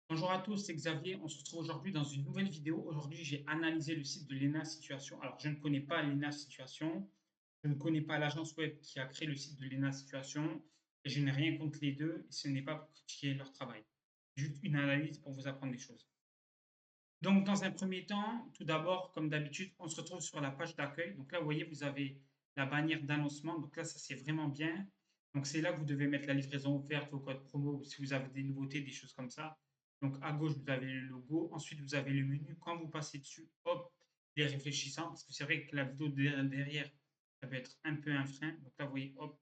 Bonjour à tous, c'est Xavier. On se retrouve aujourd'hui dans une nouvelle vidéo. Aujourd'hui, j'ai analysé le site de l'ENA Situation. Alors, je ne connais pas l'ENA Situation, je ne connais pas l'agence web qui a créé le site de l'ENA Situation, et je n'ai rien contre les deux, et ce n'est pas pour critiquer leur travail. Juste une analyse pour vous apprendre des choses. Donc, dans un premier temps, tout d'abord, comme d'habitude, on se retrouve sur la page d'accueil. Donc là, vous voyez, vous avez la bannière d'annoncement. Donc là, ça, c'est vraiment bien. Donc, c'est là que vous devez mettre la livraison offerte, vos codes promo, ou si vous avez des nouveautés, des choses comme ça. Donc, à gauche, vous avez le logo. Ensuite, vous avez le menu. Quand vous passez dessus, hop, il est réfléchissant. Parce que c'est vrai que la vidéo derrière, ça peut être un peu un frein. Donc là, vous voyez, hop,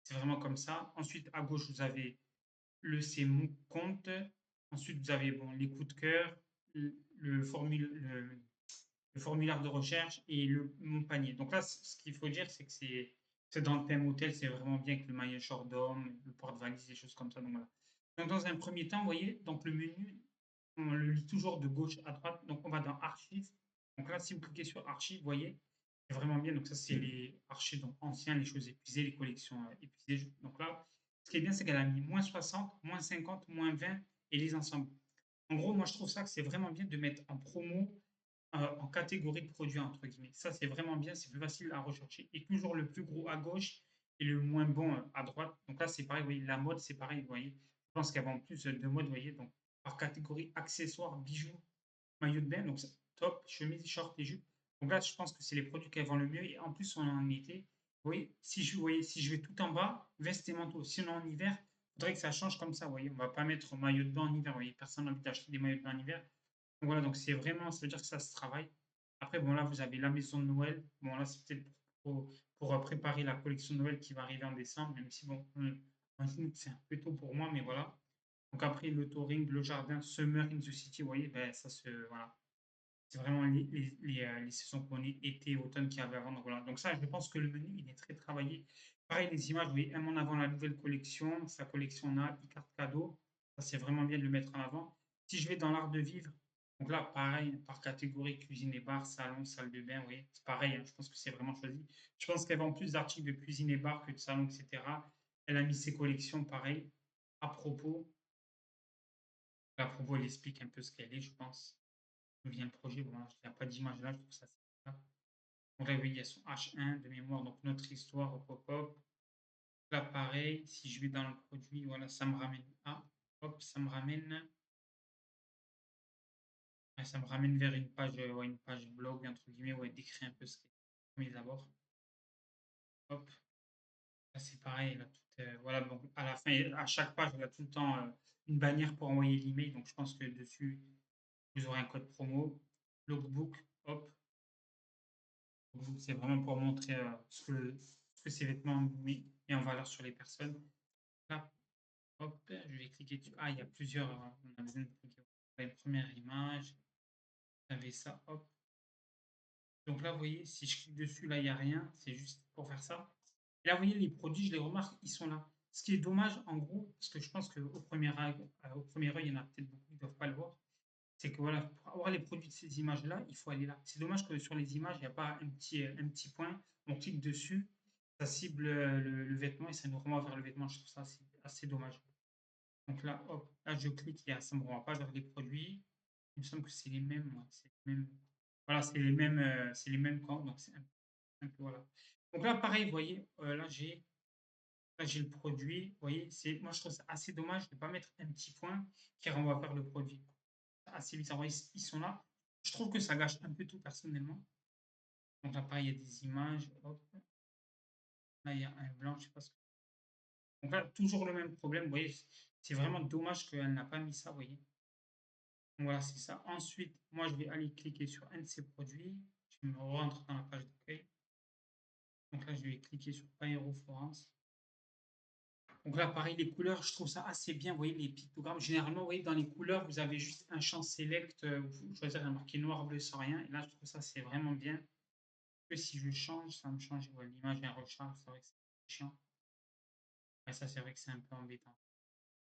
c'est vraiment comme ça. Ensuite, à gauche, vous avez le c'est mon compte. Ensuite, vous avez bon, les coups de cœur, le, le formulaire de recherche et mon panier. Donc là, ce qu'il faut dire, c'est que c'est dans le thème hôtel, c'est vraiment bien que le maillot short d'homme, le porte-valise, des choses comme ça. Donc voilà. Donc dans un premier temps, vous voyez, donc le menu, on le lit toujours de gauche à droite. Donc on va dans Archives. Donc là, si vous cliquez sur Archives, vous voyez, c'est vraiment bien. Donc ça, c'est les archives donc, anciens, les choses épuisées, les collections épuisées. Donc là, ce qui est bien, c'est qu'elle a mis -60, -50, -20 et les ensembles. En gros, moi, je trouve ça que c'est vraiment bien de mettre en promo en catégorie de produits, entre guillemets. Ça, c'est vraiment bien, c'est plus facile à rechercher. Et toujours le plus gros à gauche et le moins bon à droite. Donc là, c'est pareil, vous voyez, la mode, c'est pareil, vous voyez. Je pense qu'il y a en plus de mode, vous voyez, donc par catégorie accessoires, bijoux, maillot de bain, donc top, chemise, short et jupe. Donc là, je pense que c'est les produits qui vendent le mieux. Et en plus, on est en été. Vous voyez, vous voyez, si je vais tout en bas, veste et manteau. Si on est en hiver, il faudrait que ça change comme ça. Vous voyez, on ne va pas mettre maillot de bain en hiver. Vous voyez, personne n'a envie d'acheter des maillots de bain en hiver. Donc voilà, donc c'est vraiment, ça veut dire que ça se travaille. Après, bon, là, vous avez la maison de Noël. Bon, là, c'est peut-être pour préparer la collection de Noël qui va arriver en décembre, même si, bon, c'est un peu tôt pour moi, mais voilà. Donc après, le touring, le jardin, Summer in the City, vous voyez, ben, ça se, voilà. C'est vraiment les saisons qu'on est, été, automne qui avaient avant. Donc voilà. Donc ça, je pense que le menu, il est très travaillé. Pareil, les images, vous voyez, un en avant la nouvelle collection, sa collection a, e-carte cadeau. Ça, c'est vraiment bien de le mettre en avant. Si je vais dans l'art de vivre, donc là, pareil, par catégorie, cuisine et bar, salon, salle de bain, oui, c'est pareil, hein, je pense que c'est vraiment choisi. Je pense qu'elle vend plus d'articles de cuisine et bar que de salon, etc. Elle a mis ses collections, pareil, à propos. À propos, elle explique un peu ce qu'elle est, je pense. D'où vient le projet. Bon, il n'y a pas d'image là, je trouve ça sympa. Donc là, oui, il y a son H1 de mémoire, donc notre histoire, hop, hop, hop. Là, pareil, si je vais dans le produit, voilà, ça me ramène à, hop, ça me ramène vers ouais, une page blog, entre guillemets, où elle décrit un peu ce qu'est premier d'abord. Hop, là, c'est pareil, là, voilà, donc à la fin, à chaque page, il y a tout le temps une bannière pour envoyer l'email, donc je pense que dessus, vous aurez un code promo. Logbook, hop, c'est vraiment pour montrer ce que ces vêtements met en valeur sur les personnes. Là, hop, je vais cliquer dessus. Ah, il y a plusieurs. On a besoin de cliquer. La première image, vous avez ça, hop. Donc là, vous voyez, si je clique dessus, là, il n'y a rien. C'est juste pour faire ça. Et là, vous voyez, les produits, je les remarque, ils sont là. Ce qui est dommage, en gros, parce que je pense au premier œil, il y en a peut-être beaucoup qui ne doivent pas le voir, c'est que voilà, pour avoir les produits de ces images-là, il faut aller là. C'est dommage que sur les images, il n'y a pas un petit point. On clique dessus, ça cible le vêtement et ça nous renvoie vers le vêtement. Je trouve ça assez dommage. Donc là, hop, là je clique et ça ne me renvoie pas vers les produits. Il me semble que c'est les mêmes. Ouais, c'est les mêmes. Voilà, c'est les mêmes camps. Donc c'est un peu, voilà. Donc là, pareil, vous voyez, là j'ai le produit. Vous voyez, moi je trouve ça assez dommage de ne pas mettre un petit point qui renvoie vers le produit assez bizarre. Ouais, ils sont là. Je trouve que ça gâche un peu tout personnellement. Donc là, pareil, il y a des images. Hop. Là, il y a un blanc, je sais pas ce que. Donc là, toujours le même problème. Vous voyez, c'est vraiment dommage qu'elle n'a pas mis ça, vous voyez. Donc voilà, c'est ça. Ensuite, moi, je vais aller cliquer sur un de ces produits. Je me rentre dans la page d'accueil. Donc là, je vais cliquer sur Aéroforance. Donc là, pareil, les couleurs, je trouve ça assez bien. Vous voyez, les pictogrammes. Généralement, vous voyez, dans les couleurs, vous avez juste un champ select. Vous choisissez un marqué noir, bleu, sans rien. Et là, je trouve ça, c'est vraiment bien. Que si je change, ça me change. Ouais, l'image elle recharge, c'est vrai que c'est chiant. Ouais, ça, c'est vrai que c'est un peu embêtant.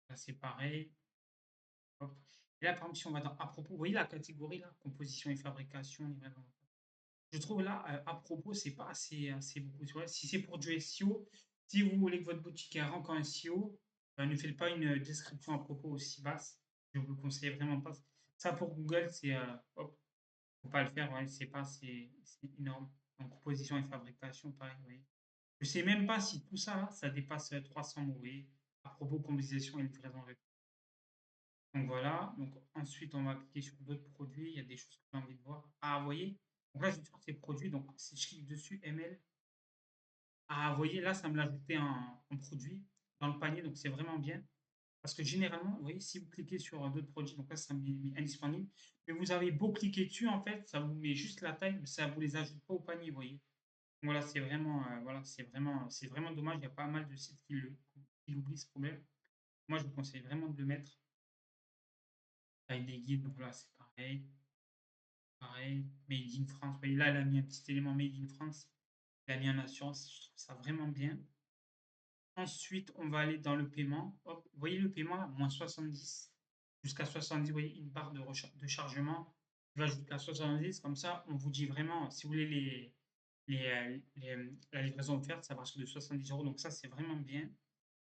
Là, c'est pareil. Hop. Et là, par exemple, si on va dans à propos, vous voyez la catégorie là, composition et fabrication, livraison. Je trouve là, à propos, c'est pas assez beaucoup. Tu vois. Si c'est pour du SEO, si vous voulez que votre boutique ait un rank en SEO, ne faites pas une description à propos aussi basse. Je vous le conseille vraiment pas. Ça, pour Google, c'est, hop, faut pas le faire, ouais, c'est pas, c'est énorme. En composition et fabrication, pareil, oui. Je sais même pas si tout ça, là, ça dépasse 300 mots, vous voyez, à propos composition et livraison. Donc voilà, donc ensuite on va cliquer sur d'autres produits, il y a des choses que j'ai envie de voir. Ah, vous voyez, donc là je vais sur ces produits, donc si je clique dessus, ML, ah, vous voyez, là ça me l'a ajouté en produit dans le panier, donc c'est vraiment bien. Parce que généralement, vous voyez, si vous cliquez sur d'autres produits, donc là ça me met indisponible, mais vous avez beau cliquer dessus, en fait, ça vous met juste la taille, mais ça vous les ajoute pas au panier, vous voyez. Voilà, c'est vraiment, voilà, c'est vraiment dommage, il y a pas mal de sites qui oublient ce problème. Moi je vous conseille vraiment de le mettre. Taille des guides, donc là c'est pareil. Pareil, Made in France. Vous voyez, là, elle a mis un petit élément Made in France. Elle a mis en assurance. Je trouve ça vraiment bien. Ensuite, on va aller dans le paiement. Hop, vous voyez le paiement là, moins 70 jusqu'à 70. Vous voyez une barre de chargement qui va jusqu'à 70. Comme ça, on vous dit vraiment, si vous voulez la livraison offerte, ça va sur de 70 euros. Donc ça, c'est vraiment bien.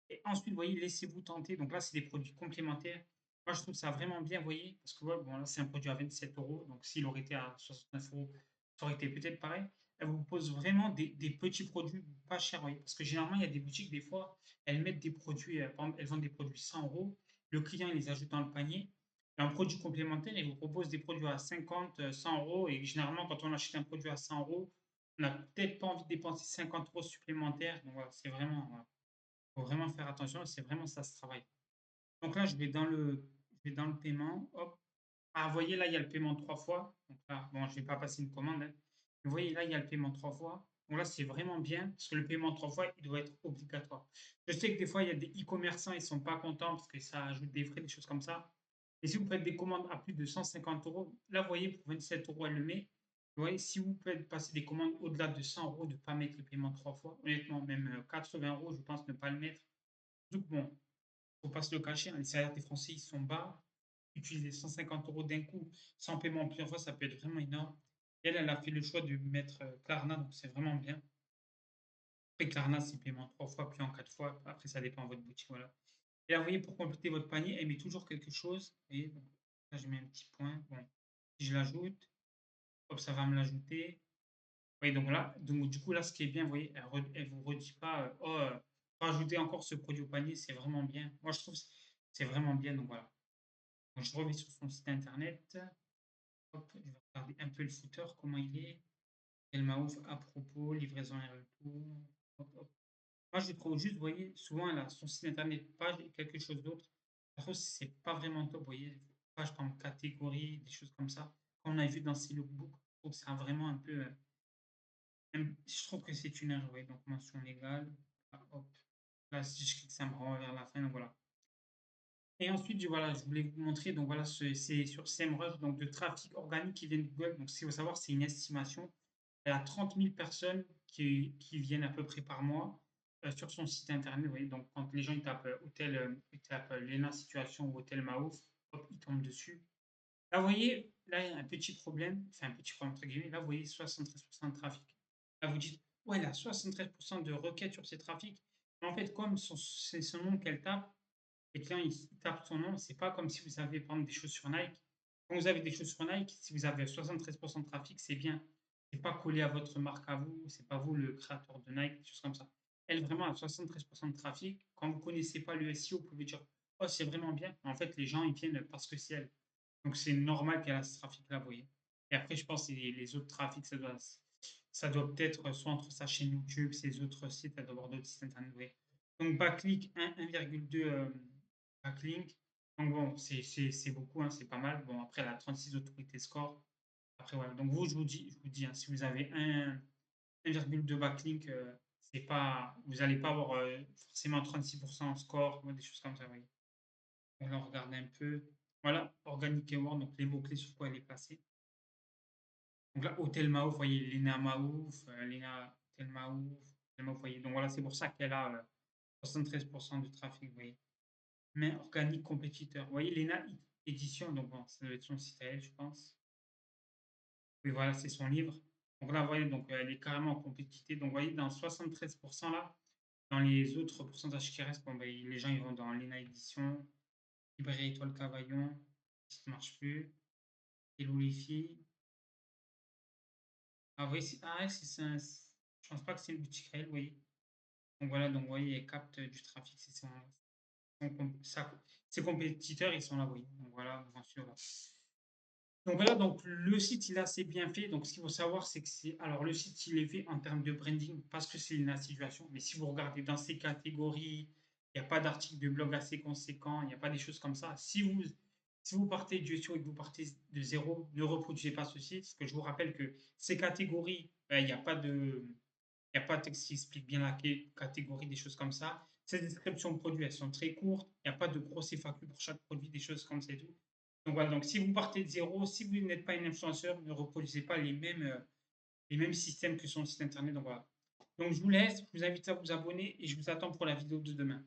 Et ensuite, vous voyez, laissez-vous tenter. Donc là, c'est des produits complémentaires. Moi, je trouve ça vraiment bien, vous voyez, parce que ouais, bon, là, c'est un produit à 27 euros. Donc, s'il aurait été à 69 euros, ça aurait été peut-être pareil. Elle vous propose vraiment des petits produits pas chers, vous voyez, parce que généralement, il y a des boutiques, des fois, elles mettent des produits, par exemple, elles vendent des produits 100 euros. Le client, il les ajoute dans le panier. Et un produit complémentaire, il vous propose des produits à 50, 100 euros. Et généralement, quand on achète un produit à 100 euros, on n'a peut-être pas envie de dépenser 50 euros supplémentaires. Donc, voilà, c'est vraiment, voilà, faut vraiment faire attention, c'est vraiment ça ce travail. Donc là, je vais dans le paiement, hop. Ah, vous voyez, là, il y a le paiement 3 fois. Donc là, bon, je ne vais pas passer une commande, hein. Vous voyez, là, il y a le paiement 3 fois. Donc là, c'est vraiment bien parce que le paiement 3 fois, il doit être obligatoire. Je sais que des fois, il y a des e-commerçants, ils ne sont pas contents parce que ça ajoute des frais, des choses comme ça. Et si vous faites des commandes à plus de 150 euros, là, vous voyez, pour 27 euros, elle le met. Vous voyez, si vous faites passer des commandes au-delà de 100 euros, de ne pas mettre le paiement 3 fois, honnêtement, même 80 euros, je pense ne pas le mettre. Donc bon, faut pas se le cacher, hein, les salaires des Français, ils sont bas. Utiliser 150 euros d'un coup, sans paiement en plusieurs fois, ça peut être vraiment énorme. Elle, elle a fait le choix de mettre Klarna, donc c'est vraiment bien. Après, Klarna, c'est paiement 3 fois, puis en 4 fois. Après, ça dépend de votre boutique, voilà. Et là, vous voyez, pour compléter votre panier, elle met toujours quelque chose. Et donc, là, je mets un petit point. Bon, si je l'ajoute, hop, ça va me l'ajouter. Oui, donc là, donc, du coup, là, ce qui est bien, vous voyez, elle vous redit pas, oh, rajouter encore ce produit au panier, c'est vraiment bien. Moi, je trouve que c'est vraiment bien, donc voilà. Donc, je reviens sur son site internet. Hop, je vais regarder un peu le footer, comment il est. Elle m'a ouf à propos, livraison et retour. Hop, hop. Moi, je trouve juste, vous voyez, souvent, elle a son site internet, page et quelque chose d'autre. Par contre, c'est pas vraiment top, vous voyez. Page par exemple, catégorie, des choses comme ça. Comme on a vu dans ces lookbooks, je trouve que c'est vraiment un peu. Je trouve que c'est une erreur, oui. Donc, mention légale. Ah, hop. Là, si je clique, ça me renvoie vers la fin. Donc, voilà. Et ensuite, voilà, je voulais vous montrer, donc voilà, c'est sur SEMrush, donc de trafic organique qui vient de Google. Donc, si vous savoir, c'est une estimation. Elle a 30 000 personnes qui viennent à peu près par mois sur son site internet. Vous voyez, donc quand les gens ils tapent hôtel, ils tapent Léna Situation ou hôtel Maouf, hop, ils tombent dessus. Là, vous voyez, là, il y a un petit problème, enfin un petit problème entre guillemets. Là, vous voyez 73% de trafic. Là, vous dites, ouais, elle a 73% de requêtes sur ses trafics. Mais en fait, comme c'est son nom qu'elle tape, et clients ils tapent son nom, c'est pas comme si vous avez par exemple des choses sur Nike. Quand vous avez des choses sur Nike, si vous avez 73% de trafic, c'est bien. C'est pas collé à votre marque à vous, c'est pas vous le créateur de Nike, des choses comme ça. Elle vraiment a 73% de trafic. Quand vous connaissez pas le SEO, vous pouvez dire oh c'est vraiment bien. En fait, les gens ils viennent parce que c'est elle. Donc c'est normal qu'elle a ce trafic-là, vous voyez. Et après, je pense que les autres trafics, ça doit peut-être soit entre sa chaîne YouTube, ses autres sites, elle doit avoir d'autres sites internet, vous voyez. Donc backlink 1,2 backlink. Donc bon, c'est beaucoup, hein, c'est pas mal. Bon, après, elle a 36 autorités score. Après, voilà. Donc vous, je vous dis hein, si vous avez 1,2 backlink, c'est pas, vous n'allez pas avoir forcément 36% en score, ou des choses comme ça, vous voyez. On va regarder un peu. Voilà, organic keyword, donc les mots-clés sur quoi elle est placée. Donc là, Hôtel Maouf, vous voyez, Lena Maouf, Lena Hôtel Maouf, Hôtel Maouf, vous voyez. Donc voilà, c'est pour ça qu'elle a 73% de trafic, vous voyez. Mais organique compétiteur. Vous voyez, Lena Édition, donc bon, ça doit être son site à elle, je pense. Oui, voilà, c'est son livre. Donc là, vous voyez, donc, elle est carrément en compétitivité. Donc vous voyez, dans 73% là, dans les autres pourcentages qui restent, bon, ben, les gens ils vont dans Lena Édition. Librairie Étoile Cavaillon, ça ne marche plus. Hello les filles. Ah oui, je pense pas que c'est une boutique réelle, oui. Donc voilà, donc vous voyez, elle capte du trafic, ses compétiteurs, ils sont là, oui. Donc voilà, bien sûr, là. Donc voilà, donc le site, il est assez bien fait. Donc ce qu'il faut savoir, c'est que alors le site, il est fait en termes de branding parce que c'est une situation. Mais si vous regardez dans ces catégories, il n'y a pas d'article de blog assez conséquent, il n'y a pas des choses comme ça. Si vous partez du SEO et que vous partez de zéro, ne reproduisez pas ce site. Parce que je vous rappelle que ces catégories, ben, il n'y a pas de texte qui explique bien la catégorie, des choses comme ça. Ces descriptions de produits, elles sont très courtes. Il n'y a pas de grosse FAQ pour chaque produit, des choses comme ça et tout. Donc voilà, donc si vous partez de zéro, si vous n'êtes pas un influenceur, ne reproduisez pas les mêmes systèmes que sur le site internet. Donc voilà. Donc je vous laisse, je vous invite à vous abonner et je vous attends pour la vidéo de demain.